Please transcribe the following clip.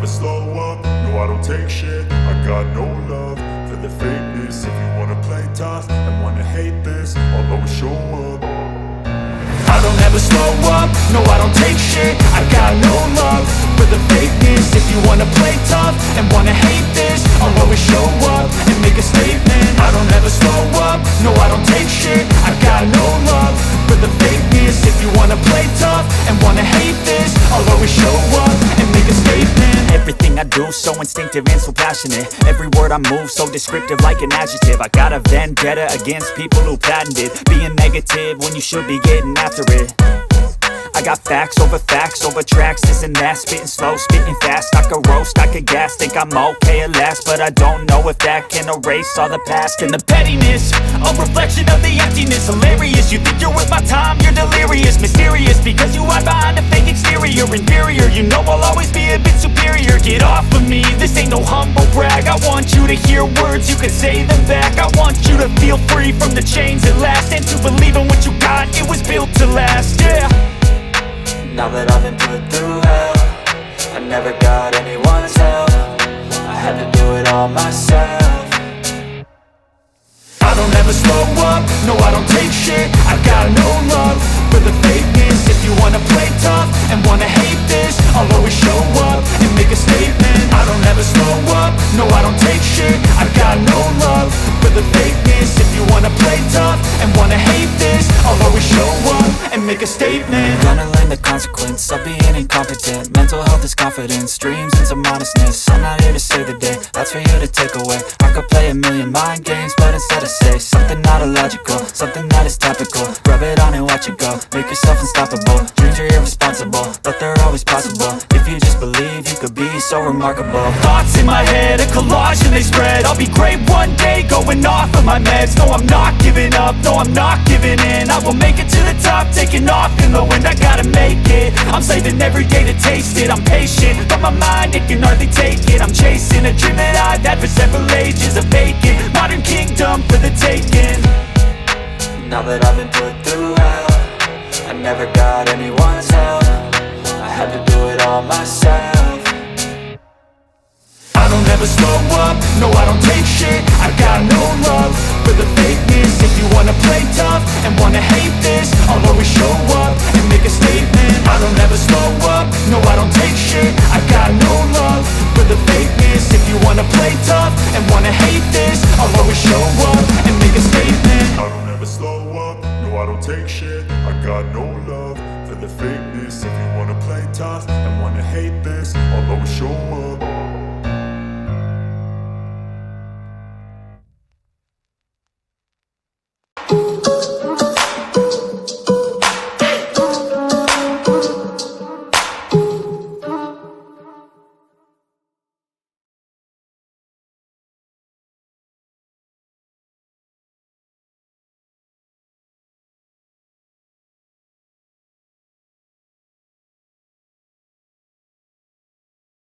slow up, no I don't take shit. I got no love for the fakeness. If you wanna play tough and wanna hate this, I'll always show up. I don't ever slow up, no I don't take shit. I got no love for the fakeness. If you wanna play tough and wanna hate this, I'll always show up and make a statement. I don't ever slow up, no I don't take shit. I got no love for the fakeness. If you wanna play tough and wanna hate this, I'll always show up and make a statement. Everything I do so instinctive and so passionate. Every word I move so descriptive like an adjective. I got a vendetta against people who patented being negative when you should be getting after it. I got facts over tracks, this and that. Spitting slow, spitting fast, I could roast, I could gas. Think I'm okay at last, but I don't know if that can erase all the past. And the pettiness, a reflection of the emptiness. Hilarious, you think you're worth my time, you're delirious. Mysterious, because you hide behind a fake exterior. Inferior, you know I'll always be a bit superior. Get off of me, this ain't no humble brag. I want you to hear words, you can say them back. I want you to feel free from the chains at last, and to believe in what you got, it was built to last, yeah. Now that I've been put through hell, I never got anyone's help. I had to do it all myself. I don't ever slow up, no I don't take shit. I got no love for the fakeness. If you wanna play tough and wanna hate this, I'll always show up and make a statement. I don't ever slow up, no I don't take shit. I got no love for the fakeness. If you wanna play tough and wanna hate this, I'll always show up and make a statement. Gonna learn the consequence of being incompetent. Mental health is confidence, dreams and some honestness. I'm not here to save the day, that's for you to take away. I could play a million mind games, but instead I say something not illogical, something that is topical. Rub it on and watch it go, make yourself unstoppable. Dreams are irresponsible, but they're always possible. If you just believe, you could be so remarkable. Thoughts in my head, a collage and they spread. I'll be great one day, going off of my meds. No, I'm not giving up, no, I'm not giving in. I will make it to the top, taking off in the wind. I gotta make it, I'm saving every day to taste it. I'm patient, but my mind, it can hardly take it. I'm chasing a dream that I've had for several ages. A vacant, modern kingdom for the taking. Now that I've been put through hell, I never got anyone's help. I had to do it all myself. I don't ever slow up, no I don't take shit. I got no love for the fakeness. If you wanna play tough and wanna hate this, I'll always show up and make a statement. I don't ever slow up, no I don't take shit. I got no love for the fakeness. If you wanna play tough and wanna hate